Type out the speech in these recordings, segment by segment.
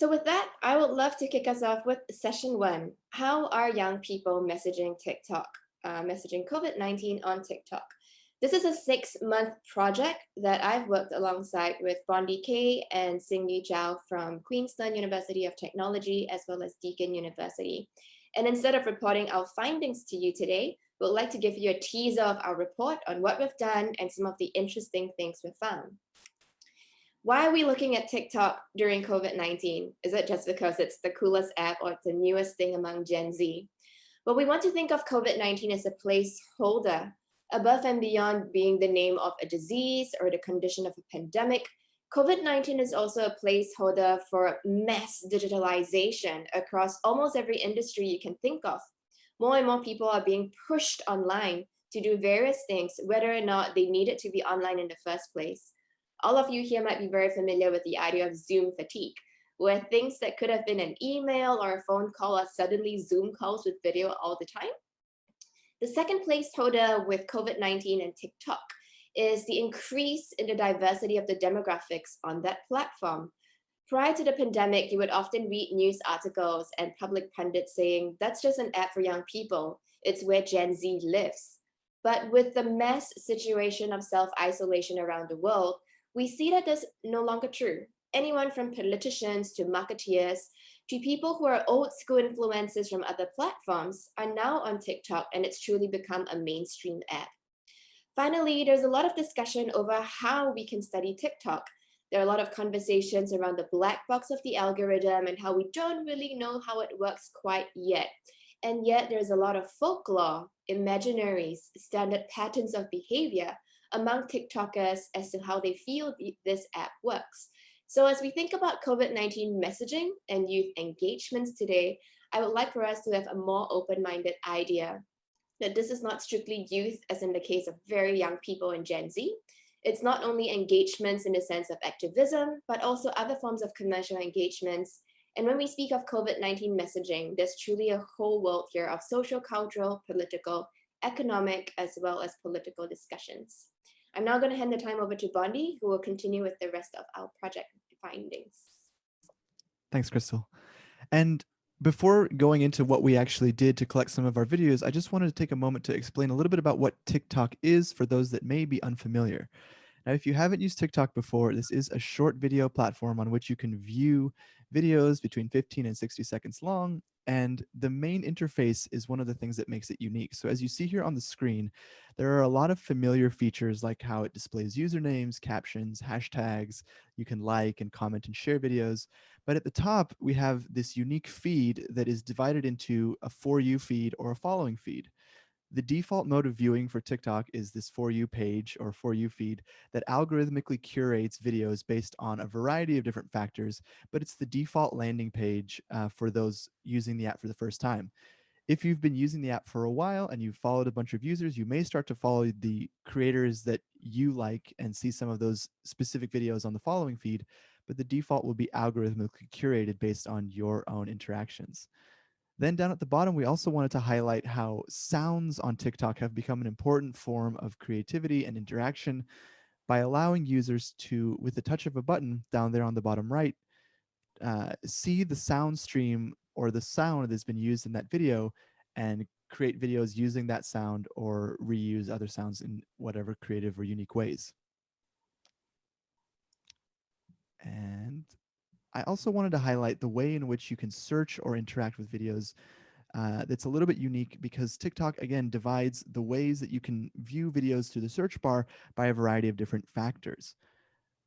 So with that, I would love to kick us off with session one. How are young people messaging TikTok, messaging COVID-19 on TikTok? This is a 6-month project that I've worked alongside with Bondi Kay and Singyu Zhao from Queenstown University of Technology, as well as Deakin University. And instead of reporting our findings to you today, we'd like to give you a teaser of our report on what we've done and some of the interesting things we've found. Why are we looking at TikTok during COVID-19? Is it just because it's the coolest app or it's the newest thing among Gen Z? Well, we want to think of COVID-19 as a placeholder, above and beyond being the name of a disease or the condition of a pandemic. COVID-19 is also a placeholder for mass digitalization across almost every industry you can think of. More and more people are being pushed online to do various things, whether or not they needed to be online in the first place. All of you here might be very familiar with the idea of Zoom fatigue, where things that could have been an email or a phone call are suddenly Zoom calls with video all the time. The second placeholder with COVID-19 and TikTok is the increase in the diversity of the demographics on that platform. Prior to the pandemic, you would often read news articles and public pundits saying, that's just an app for young people. It's where Gen Z lives. But with the mass situation of self-isolation around the world, we see that that's no longer true. Anyone from politicians to marketeers to people who are old school influencers from other platforms are now on TikTok, and it's truly become a mainstream app. Finally, there's a lot of discussion over how we can study TikTok. There are a lot of conversations around the black box of the algorithm and how we don't really know how it works quite yet. And yet there's a lot of folklore, imaginaries, standard patterns of behavior among TikTokers as to how they feel this app works. So as we think about COVID-19 messaging and youth engagements today, I would like for us to have a more open-minded idea that this is not strictly youth, as in the case of very young people in Gen Z. It's not only engagements in the sense of activism, but also other forms of commercial engagements. And when we speak of COVID-19 messaging, there's truly a whole world here of social, cultural, political, economic, as well as political discussions. I'm now going to hand the time over to Bondi, who will continue with the rest of our project findings. Thanks, Crystal. And before going into what we actually did to collect some of our videos, I just wanted to take a moment to explain a little bit about what TikTok is for those that may be unfamiliar. Now, if you haven't used TikTok before, this is a short video platform on which you can view videos between 15 and 60 seconds long. And the main interface is one of the things that makes it unique. So as you see here on the screen, there are a lot of familiar features like how it displays usernames, captions, hashtags. You can like and comment and share videos. But at the top, we have this unique feed that is divided into a For You feed or a following feed. The default mode of viewing for TikTok is this For You page or For You feed that algorithmically curates videos based on a variety of different factors, but it's the default landing page for those using the app for the first time. If you've been using the app for a while and you've followed a bunch of users, you may start to follow the creators that you like and see some of those specific videos on the following feed, but the default will be algorithmically curated based on your own interactions. Then down at the bottom, we also wanted to highlight how sounds on TikTok have become an important form of creativity and interaction by allowing users to, with the touch of a button down there on the bottom right, see the sound stream or the sound that's been used in that video and create videos using that sound or reuse other sounds in whatever creative or unique ways. And I also wanted to highlight the way in which you can search or interact with videos that's a little bit unique because TikTok, again, divides the ways that you can view videos through the search bar by a variety of different factors.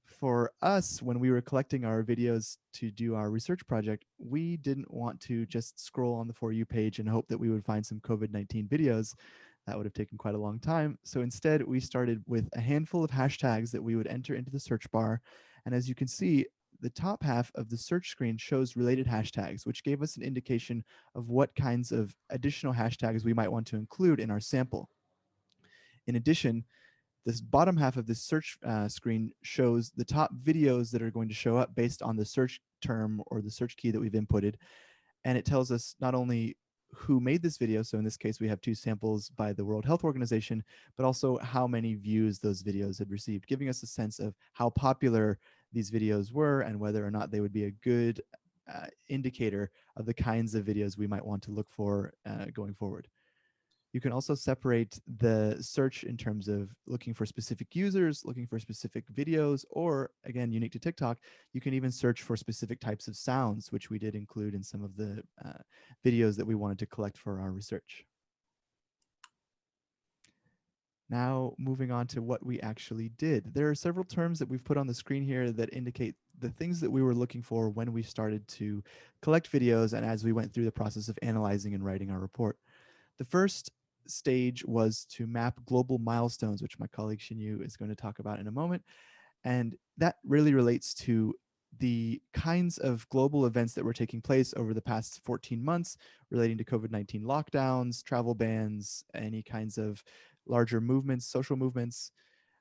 For us, when we were collecting our videos to do our research project, we didn't want to just scroll on the For You page and hope that we would find some COVID-19 videos. That would have taken quite a long time. So instead, we started with a handful of hashtags that we would enter into the search bar. And as you can see, the top half of the search screen shows related hashtags, which gave us an indication of what kinds of additional hashtags we might want to include in our sample. In addition, this bottom half of this search screen shows the top videos that are going to show up based on the search term or the search key that we've inputted. And it tells us not only who made this video, so in this case we have 2 samples by the World Health Organization, but also how many views those videos had received, giving us a sense of how popular these videos were and whether or not they would be a good indicator of the kinds of videos we might want to look for going forward. You can also separate the search in terms of looking for specific users, looking for specific videos, or again, unique to TikTok, you can even search for specific types of sounds, which we did include in some of the videos that we wanted to collect for our research. Now, moving on to what we actually did. There are several terms that we've put on the screen here that indicate the things that we were looking for when we started to collect videos and as we went through the process of analyzing and writing our report. The first stage was to map global milestones, which my colleague Xinyu is going to talk about in a moment. And that really relates to the kinds of global events that were taking place over the past 14 months relating to COVID-19 lockdowns, travel bans, any kinds of larger movements, social movements.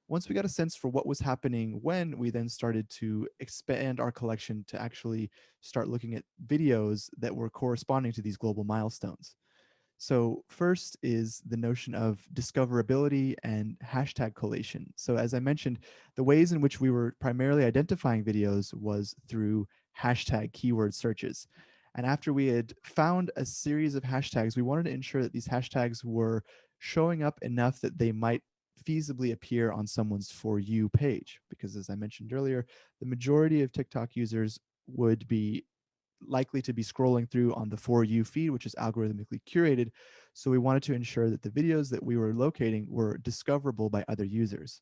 Once we got a sense for what was happening when, we then started to expand our collection to actually start looking at videos that were corresponding to these global milestones. So first is the notion of discoverability and hashtag collation. So as I mentioned, the ways in which we were primarily identifying videos was through hashtag keyword searches. And after we had found a series of hashtags, we wanted to ensure that these hashtags were showing up enough that they might feasibly appear on someone's For You page. Because as I mentioned earlier, the majority of TikTok users would be likely to be scrolling through on the For You feed, which is algorithmically curated. So we wanted to ensure that the videos that we were locating were discoverable by other users.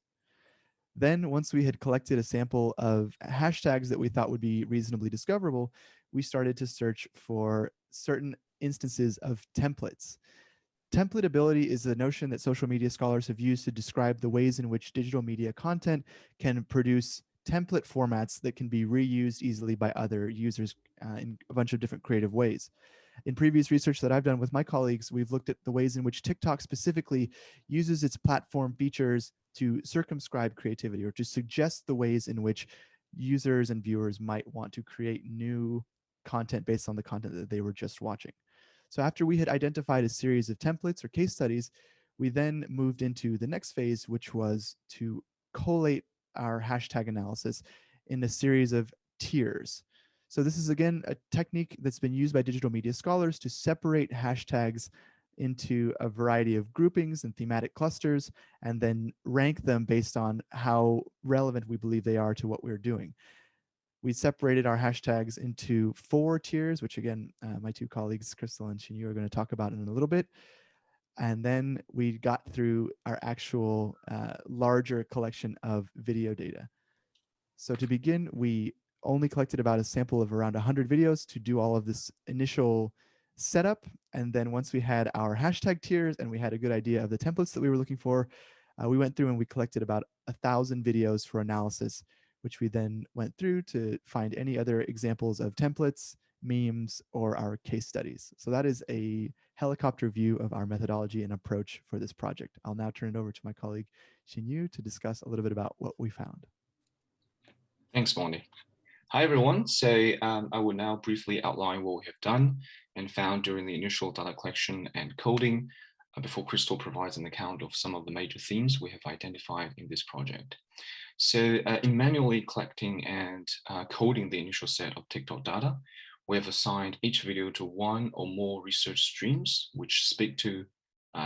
Then once we had collected a sample of hashtags that we thought would be reasonably discoverable, we started to search for certain instances of templates. Templatability is a notion that social media scholars have used to describe the ways in which digital media content can produce template formats that can be reused easily by other users in a bunch of different creative ways. In previous research that I've done with my colleagues, we've looked at the ways in which TikTok specifically uses its platform features to circumscribe creativity or to suggest the ways in which users and viewers might want to create new content based on the content that they were just watching. So after we had identified a series of templates or case studies, we then moved into the next phase, which was to collate our hashtag analysis in a series of tiers. So this is again a technique that's been used by digital media scholars to separate hashtags into a variety of groupings and thematic clusters, and then rank them based on how relevant we believe they are to what we're doing. We separated our hashtags into 4 tiers, which again, my 2 colleagues, Crystal and Xinyu, are going to talk about in a little bit. And then we got through our actual larger collection of video data. So to begin, we only collected about a sample of around 100 videos to do all of this initial setup. And then once we had our hashtag tiers and we had a good idea of the templates that we were looking for, we went through and we collected about 1,000 videos for analysis, which we then went through to find any other examples of templates, memes, or our case studies. So that is a helicopter view of our methodology and approach for this project. I'll now turn it over to my colleague Xinyu to discuss a little bit about what we found. Thanks, Bonnie. Hi, everyone. So I will now briefly outline what we have done and found during the initial data collection and coding before Crystal provides an account of some of the major themes we have identified in this project. So in manually collecting and coding the initial set of TikTok data, we have assigned each video to one or more research streams, which speak to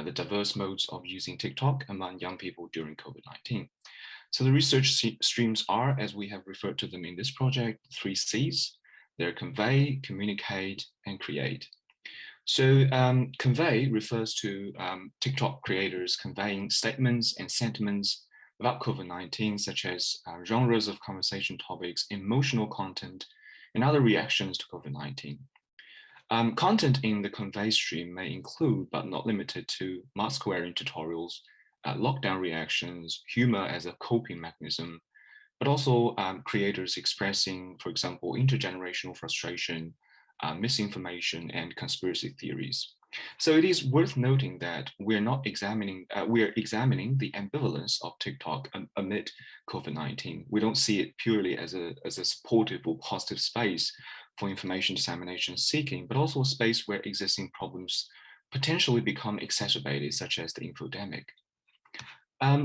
the diverse modes of using TikTok among young people during COVID-19. So the research streams are, as we have referred to them in this project, 3 Cs. They're convey, communicate, and create. So convey refers to TikTok creators conveying statements and sentiments about COVID-19, such as genres of conversation topics, emotional content, and other reactions to COVID-19. Content in the convey stream may include, but not limited to, mask wearing tutorials, lockdown reactions, humor as a coping mechanism, but also creators expressing, for example, intergenerational frustration, misinformation, and conspiracy theories. So it is worth noting that we're examining the ambivalence of TikTok amid COVID-19. We don't see it purely as a supportive or positive space for information dissemination seeking, but also a space where existing problems potentially become exacerbated, such as the infodemic.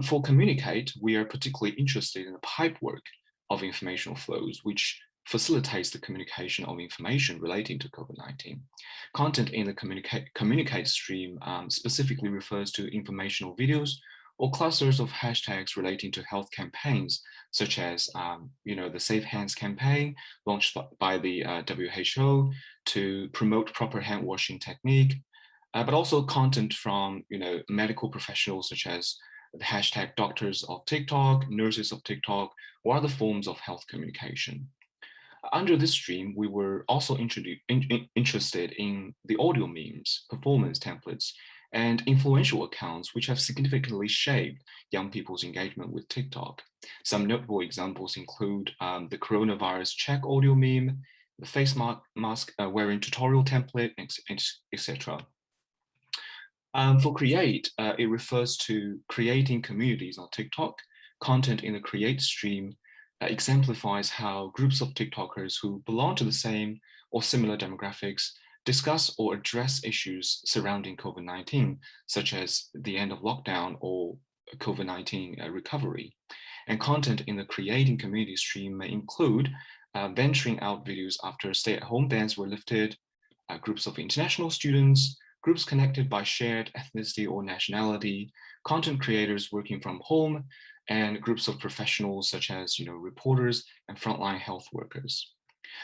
For communicate, we are particularly interested in the pipework of informational flows, which facilitates the communication of information relating to COVID-19. Content in the communicate stream specifically refers to informational videos or clusters of hashtags relating to health campaigns, such as the Safe Hands campaign launched by the WHO to promote proper hand washing technique, but also content from medical professionals such as the hashtag doctors of TikTok, nurses of TikTok, or other forms of health communication. Under this stream, we were also interested in the audio memes, performance templates, and influential accounts which have significantly shaped young people's engagement with TikTok. Some notable examples include the coronavirus check audio meme, the face mask wearing tutorial template, etc. For create, it refers to creating communities on TikTok. Content in the create stream exemplifies how groups of TikTokers who belong to the same or similar demographics discuss or address issues surrounding COVID-19, such as the end of lockdown or COVID-19 recovery. And content in the creating community stream may include venturing out videos after stay-at-home bans were lifted, groups of international students, groups connected by shared ethnicity or nationality, content creators working from home, and groups of professionals such as reporters and frontline health workers.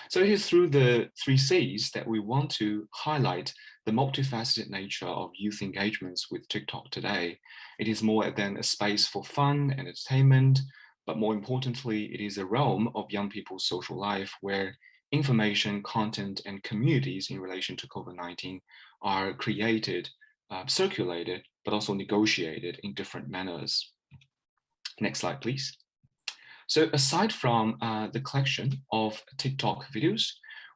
So it is through the 3Cs that we want to highlight the multifaceted nature of youth engagements with TikTok today. It is more than a space for fun and entertainment, but more importantly, it is a realm of young people's social life where information, content, and communities in relation to COVID-19 are created, circulated, but also negotiated in different manners. Next slide, please. So aside from the collection of TikTok videos,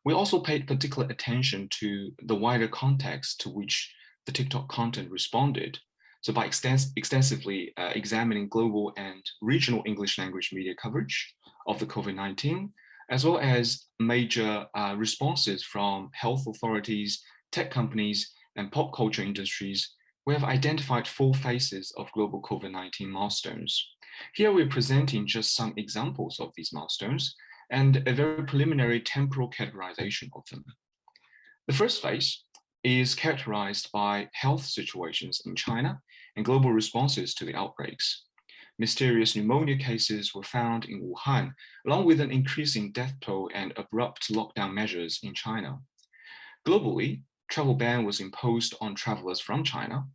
we also paid particular attention to the wider context to which the TikTok content responded. So by extensively examining global and regional English language media coverage of the COVID-19, as well as major responses from health authorities, tech companies, and pop culture industries, we have identified 4 phases of global COVID-19 milestones. Here we're presenting just some examples of these milestones and a very preliminary temporal categorization of them. The first phase is characterized by health situations in China and global responses to the outbreaks. Mysterious pneumonia cases were found in Wuhan, along with an increasing death toll and abrupt lockdown measures in China. Globally, travel ban was imposed on travelers from China.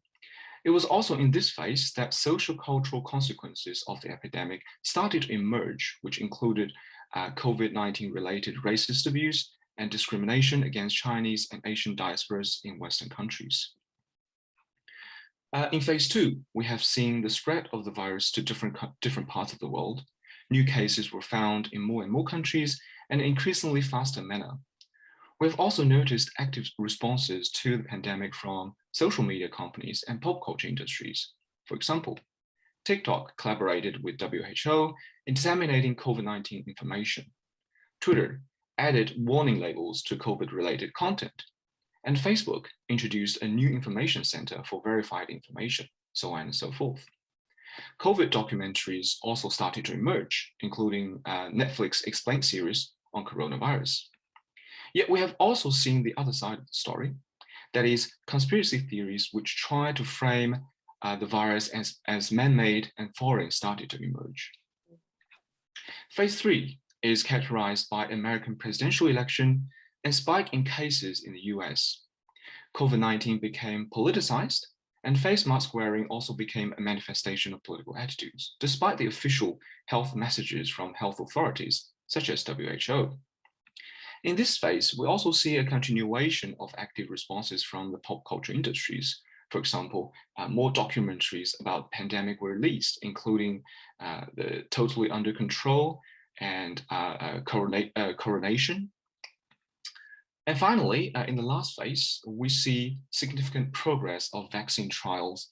It was also in this phase that social cultural consequences of the epidemic started to emerge, which included COVID-19 related racist abuse and discrimination against Chinese and Asian diasporas in Western countries. In phase 2, we have seen the spread of the virus to different parts of the world. New cases were found in more and more countries in an increasingly faster manner. We've also noticed active responses to the pandemic from social media companies and pop culture industries. For example, TikTok collaborated with WHO in disseminating COVID-19 information. Twitter added warning labels to COVID-related content. And Facebook introduced a new information center for verified information, so on and so forth. COVID documentaries also started to emerge, including Netflix Explained series on coronavirus. Yet we have also seen the other side of the story, that is conspiracy theories which try to frame the virus as man-made and foreign started to emerge. Phase 3 is characterized by American presidential election and spike in cases in the US. COVID-19 became politicized, and face mask wearing also became a manifestation of political attitudes, despite the official health messages from health authorities, such as WHO. In this phase, we also see a continuation of active responses from the pop culture industries. For example, more documentaries about the pandemic were released, including the Totally Under Control and Coronation. And finally, in the last phase, we see significant progress of vaccine trials.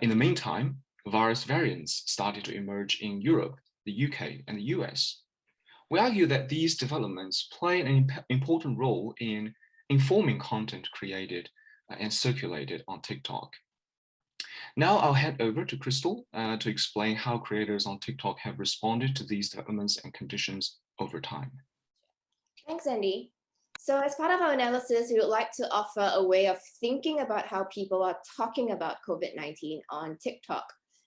In the meantime, virus variants started to emerge in Europe, the UK, and the US. We argue that these developments play an important role in informing content created and circulated on TikTok. Now I'll hand over to Crystal to explain how creators on TikTok have responded to these developments and conditions over time. Thanks, Andy. So as part of our analysis, we would like to offer a way of thinking about how people are talking about COVID-19 on TikTok.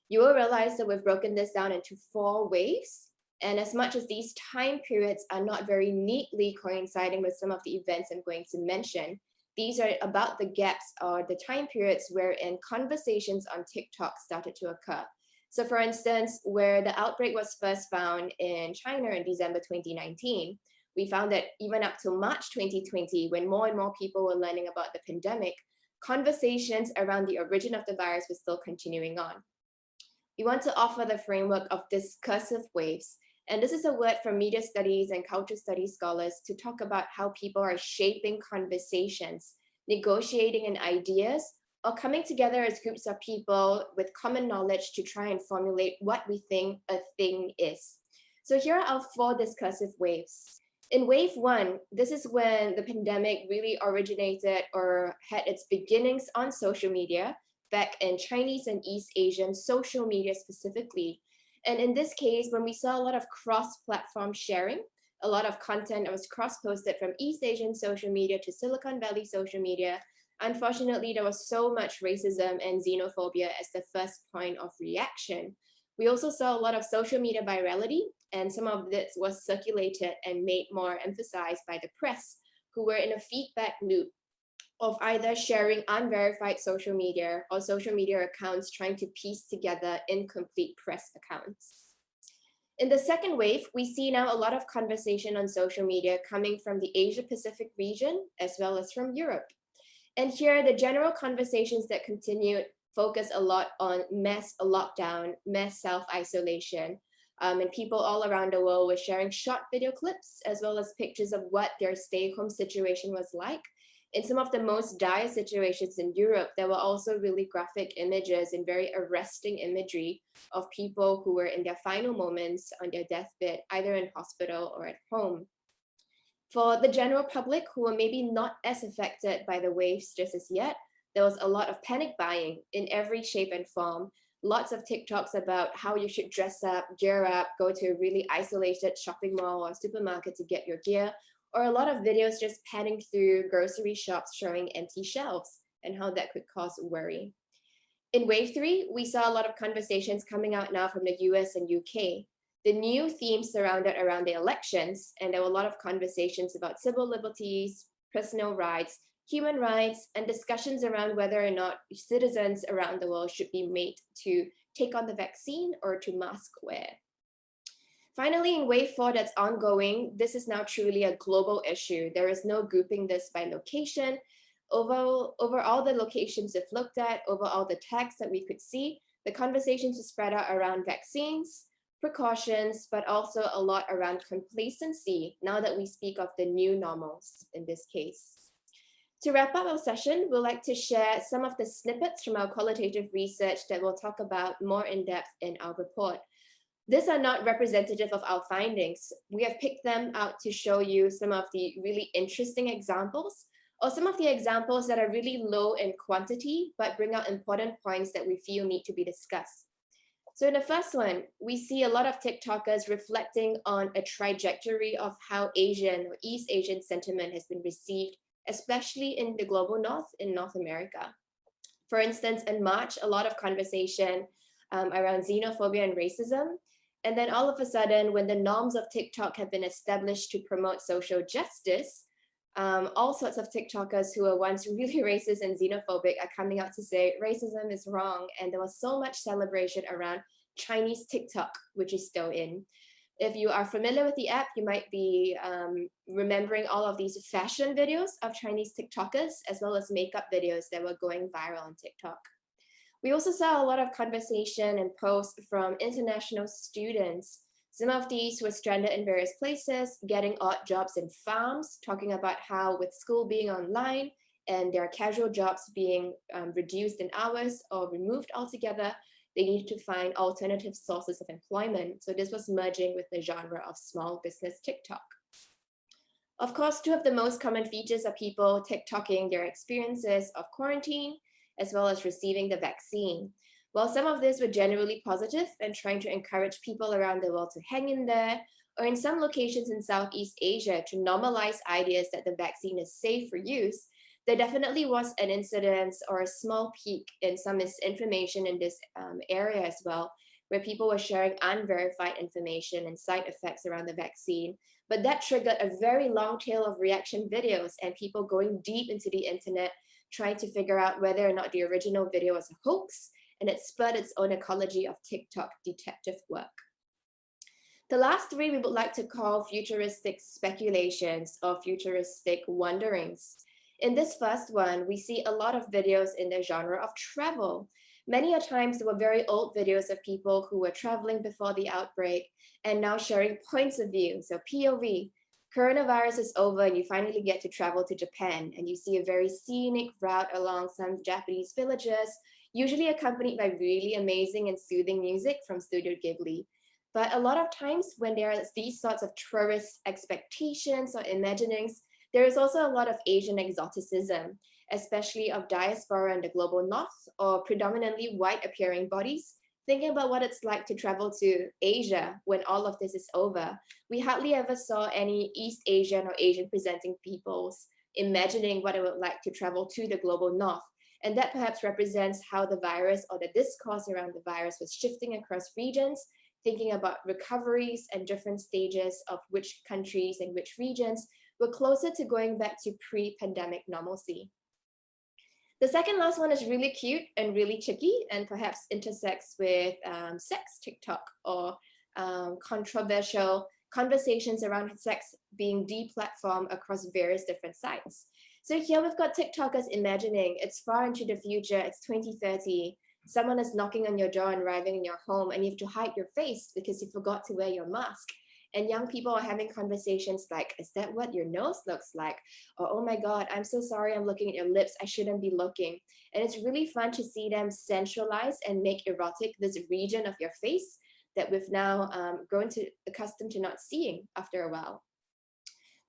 You will realize that we've broken this down into 4 waves. And as much as these time periods are not very neatly coinciding with some of the events I'm going to mention, these are about the gaps or the time periods wherein conversations on TikTok started to occur. So for instance, where the outbreak was first found in China in December 2019, we found that even up to March 2020, when more and more people were learning about the pandemic, conversations around the origin of the virus were still continuing on. We want to offer the framework of discursive waves. And this is a word from media studies and culture studies scholars to talk about how people are shaping conversations, negotiating in ideas, or coming together as groups of people with common knowledge to try and formulate what we think a thing is. So here are our 4 discursive waves. In wave 1, this is when the pandemic really originated or had its beginnings on social media, back in Chinese and East Asian social media specifically. And in this case, when we saw a lot of cross-platform sharing, a lot of content that was cross-posted from East Asian social media to Silicon Valley social media, unfortunately, there was so much racism and xenophobia as the first point of reaction. We also saw a lot of social media virality, and some of this was circulated and made more emphasized by the press, who were in a feedback loop of either sharing unverified social media or social media accounts trying to piece together incomplete press accounts. In the second wave, we see now a lot of conversation on social media coming from the Asia Pacific region as well as from Europe. And here, the general conversations that continued focus a lot on mass lockdown, mass self-isolation, and people all around the world were sharing short video clips as well as pictures of what their stay-home situation was like. In some of the most dire situations in Europe, there were also really graphic images and very arresting imagery of people who were in their final moments on their deathbed, either in hospital or at home. For the general public who were maybe not as affected by the waves just as yet, there was a lot of panic buying in every shape and form. Lots of TikToks about how you should dress up, gear up, go to a really isolated shopping mall or supermarket to get your gear, or a lot of videos just padding through grocery shops showing empty shelves and how that could cause worry. In wave 3, we saw a lot of conversations coming out now from the US and UK. The new themes surrounded around the elections, and there were a lot of conversations about civil liberties, personal rights, human rights, and discussions around whether or not citizens around the world should be made to take on the vaccine or to mask wear. Finally, in wave 4 that's ongoing, this is now truly a global issue. There is no grouping this by location. Over all the locations we've looked at, over all the tags that we could see, the conversations are spread out around vaccines, precautions, but also a lot around complacency now that we speak of the new normals in this case. To wrap up our session, we'd like to share some of the snippets from our qualitative research that we'll talk about more in depth in our report. These are not representative of our findings. We have picked them out to show you some of the really interesting examples, or some of the examples that are really low in quantity, but bring out important points that we feel need to be discussed. So in the first one, we see a lot of TikTokers reflecting on a trajectory of how Asian or East Asian sentiment has been received, especially in the global north, in North America. For instance, in March, a lot of conversation around xenophobia and racism. And then all of a sudden, when the norms of TikTok have been established to promote social justice, all sorts of TikTokers who were once really racist and xenophobic are coming out to say racism is wrong. And there was so much celebration around Chinese TikTok, which is still in. If you are familiar with the app, you might be remembering all of these fashion videos of Chinese TikTokers, as well as makeup videos that were going viral on TikTok. We also saw a lot of conversation and posts from international students. Some of these were stranded in various places, getting odd jobs in farms, talking about how with school being online and their casual jobs being reduced in hours or removed altogether, they needed to find alternative sources of employment. So this was merging with the genre of small business TikTok. Of course, two of the most common features are people TikToking their experiences of quarantine, as well as receiving the vaccine. While some of this were generally positive and trying to encourage people around the world to hang in there, or in some locations in Southeast Asia to normalize ideas that the vaccine is safe for use, there definitely was an incident or a small peak in some misinformation in this area as well, where people were sharing unverified information and side effects around the vaccine. But that triggered a very long tail of reaction videos and people going deep into the internet, trying to figure out whether or not the original video was a hoax, and it spurred its own ecology of TikTok detective work. The last three we would like to call futuristic speculations or futuristic wonderings. In this first one, we see a lot of videos in the genre of travel. Many a times there were very old videos of people who were traveling before the outbreak and now sharing points of view, so POV. Coronavirus is over and you finally get to travel to Japan and you see a very scenic route along some Japanese villages, usually accompanied by really amazing and soothing music from Studio Ghibli. But a lot of times when there are these sorts of tourist expectations or imaginings, there is also a lot of Asian exoticism, especially of diaspora in the global north or predominantly white appearing bodies. Thinking about what it's like to travel to Asia when all of this is over, we hardly ever saw any East Asian or Asian presenting peoples imagining what it would like to travel to the global north. And that perhaps represents how the virus or the discourse around the virus was shifting across regions, thinking about recoveries and different stages of which countries and which regions were closer to going back to pre-pandemic normalcy. The second last one is really cute and really tricky and perhaps intersects with sex TikTok or controversial conversations around sex being deplatformed across various different sites. So here we've got TikTokers imagining it's far into the future, it's 2030, someone is knocking on your door and arriving in your home and you have to hide your face because you forgot to wear your mask. And young people are having conversations like, is that what your nose looks like? Or, oh my God, I'm so sorry, I'm looking at your lips, I shouldn't be looking. And it's really fun to see them centralize and make erotic this region of your face that we've now grown to accustomed to not seeing after a while.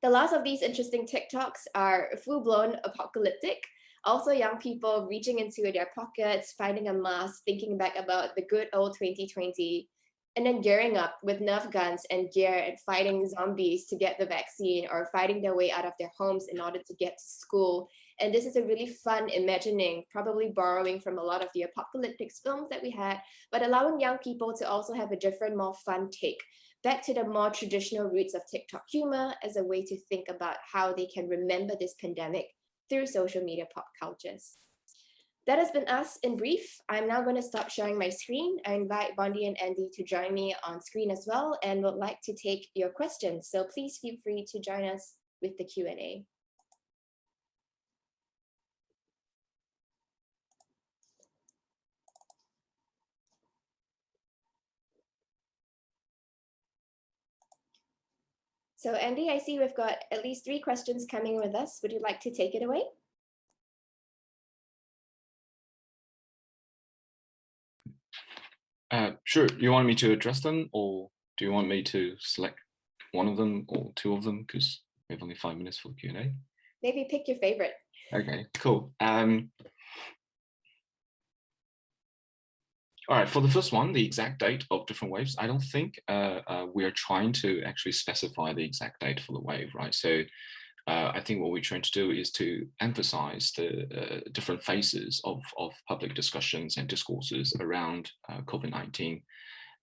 The last of these interesting TikToks are full-blown apocalyptic. Also, young people reaching into their pockets, finding a mask, thinking back about the good old 2020, and then gearing up with Nerf guns and gear and fighting zombies to get the vaccine or fighting their way out of their homes in order to get to school. And this is a really fun imagining, probably borrowing from a lot of the apocalyptic films that we had, but allowing young people to also have a different, more fun take back to the more traditional roots of TikTok humor as a way to think about how they can remember this pandemic through social media pop cultures. That has been us in brief. I'm now going to stop sharing my screen. I invite Bondi and Andy to join me on screen as well and would like to take your questions. So please feel free to join us with the Q&A. So Andy, I see we've got at least 3 questions coming with us. Would you like to take it away? Sure. You want me to address them, or do you want me to select one of them or 2 of them? Because we have only 5 minutes for the Q&A. Maybe pick your favorite. Okay, cool. All right, for the first one, the exact date of different waves, I don't think we are trying to actually specify the exact date for the wave, right? So I think what we're trying to do is to emphasize the different phases of public discussions and discourses around COVID-19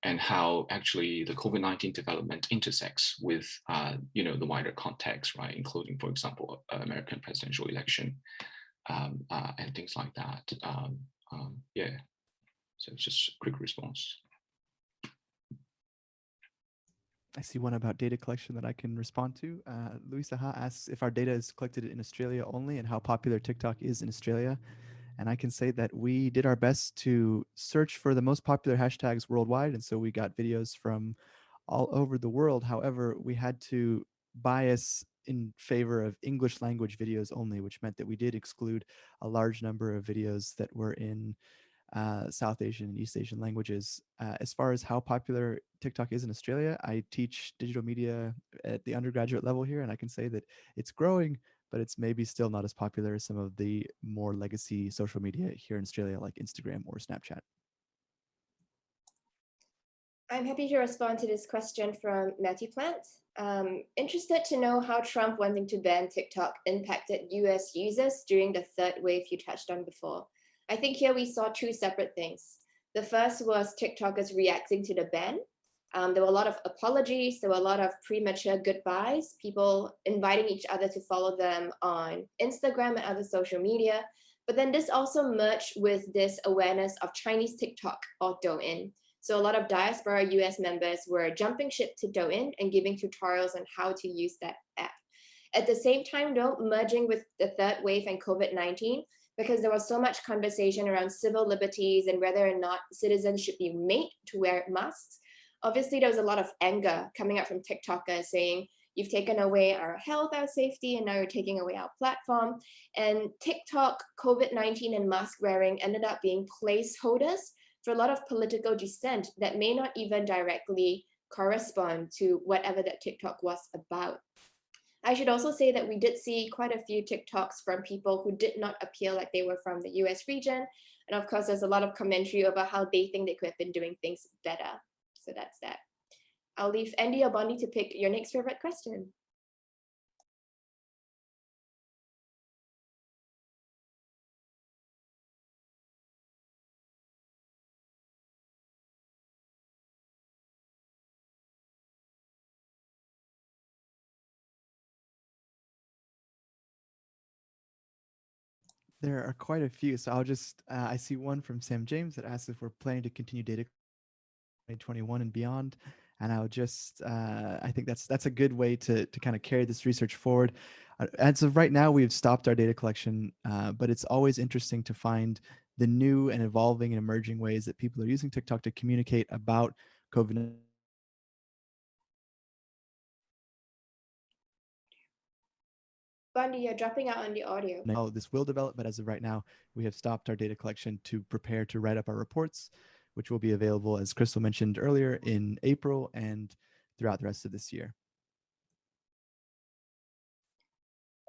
and how actually the COVID-19 development intersects with the wider context, right? Including, for example, American presidential election and things like that. Yeah, so it's just a quick response. I see one about data collection that I can respond to. Louisa Ha asks if our data is collected in Australia only and how popular TikTok is in Australia. And I can say that we did our best to search for the most popular hashtags worldwide. And so we got videos from all over the world. However, we had to bias in favor of English language videos only, which meant that we did exclude a large number of videos that were in South Asian and East Asian languages. As far as how popular TikTok is in Australia, I teach digital media at the undergraduate level here, and I can say that it's growing, but it's maybe still not as popular as some of the more legacy social media here in Australia, like Instagram or Snapchat. I'm happy to respond to this question from Matthew Plant. Interested to know how Trump wanting to ban TikTok impacted US users during the third wave you touched on before. I think here we saw two separate things. The first was TikTokers reacting to the ban. There were a lot of apologies, there were a lot of premature goodbyes, people inviting each other to follow them on Instagram and other social media. But then this also merged with this awareness of Chinese TikTok or Douyin. So a lot of diaspora US members were jumping ship to Douyin and giving tutorials on how to use that app. At the same time, though, merging with the third wave and COVID-19, because there was so much conversation around civil liberties and whether or not citizens should be made to wear masks. Obviously, there was a lot of anger coming up from TikTokers saying, you've taken away our health, our safety, and now you're taking away our platform. And TikTok, COVID-19, and mask wearing ended up being placeholders for a lot of political dissent that may not even directly correspond to whatever that TikTok was about. I should also say that we did see quite a few TikToks from people who did not appear like they were from the US region. And of course, there's a lot of commentary over how they think they could have been doing things better. So that's that. I'll leave Andy or Bondi to pick your next favorite question. There are quite a few, so I'll just, I see one from Sam James that asks if we're planning to continue data 2021 and beyond. And I'll just, I think that's a good way to kind of carry this research forward. As of right now, we've stopped our data collection, but it's always interesting to find the new and evolving and emerging ways that people are using TikTok to communicate about COVID-19. Bondi, you're dropping out on the audio. Now this will develop, but as of right now, we have stopped our data collection to prepare to write up our reports, which will be available, as Crystal mentioned earlier, in April and throughout the rest of this year.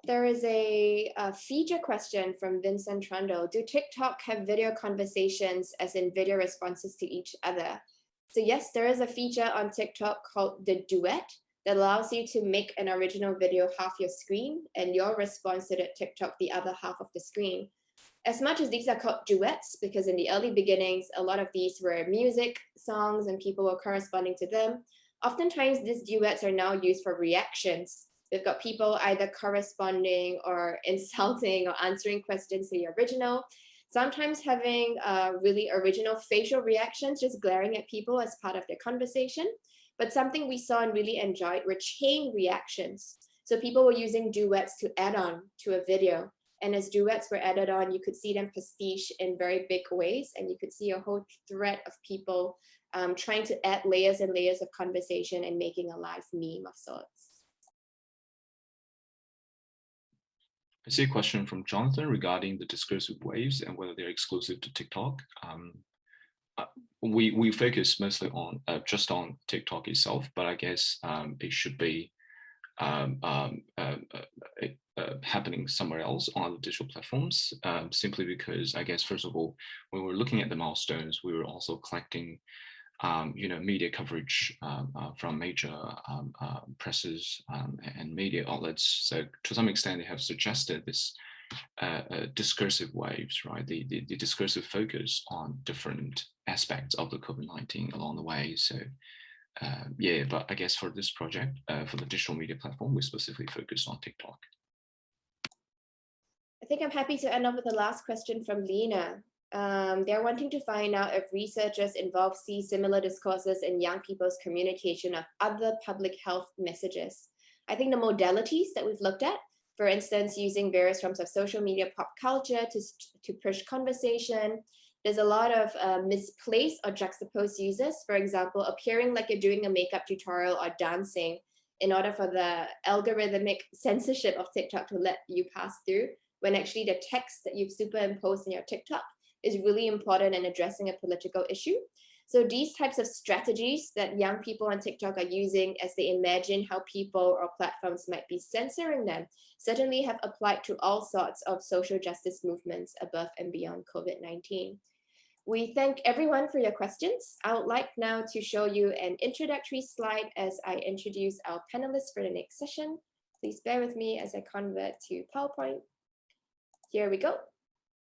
There is a feature question from Vincent Trundle. Do TikTok have video conversations, as in video responses to each other? So yes, there is a feature on TikTok called the duet that allows you to make an original video half your screen and your response to the TikTok the other half of the screen. As much as these are called duets, because in the early beginnings, a lot of these were music, songs, and people were corresponding to them, oftentimes these duets are now used for reactions. We've got people either corresponding or insulting or answering questions to the original, sometimes having really original facial reactions, just glaring at people as part of their conversation. But something we saw and really enjoyed were chain reactions. So people were using duets to add on to a video. And as duets were added on, you could see them pastiche in very big ways. And you could see a whole thread of people trying to add layers and layers of conversation and making a live meme of sorts. I see a question from Jonathan regarding the discursive waves and whether they're exclusive to TikTok. We focus mostly on just on TikTok itself, but I guess it should be happening somewhere else on other digital platforms, simply because I guess, first of all, when we're looking at the milestones, we were also collecting media coverage from major presses and media outlets. So to some extent, they have suggested this discursive waves, right? The discursive focus on different aspects of the COVID-19 along the way. So yeah, but I guess for this project, for the digital media platform, we specifically focused on TikTok. I think I'm happy to end up with the last question from Lena. They're wanting to find out if researchers involved see similar discourses in young people's communication of other public health messages. I think the modalities that we've looked at, for instance, using various forms of social media pop culture to push conversation, there's a lot of misplaced or juxtaposed uses, for example, appearing like you're doing a makeup tutorial or dancing in order for the algorithmic censorship of TikTok to let you pass through, when actually the text that you've superimposed in your TikTok is really important in addressing a political issue. So these types of strategies that young people on TikTok are using as they imagine how people or platforms might be censoring them certainly have applied to all sorts of social justice movements above and beyond COVID-19. We thank everyone for your questions. I would like now to show you an introductory slide as I introduce our panelists for the next session. Please bear with me as I convert to PowerPoint. Here we go.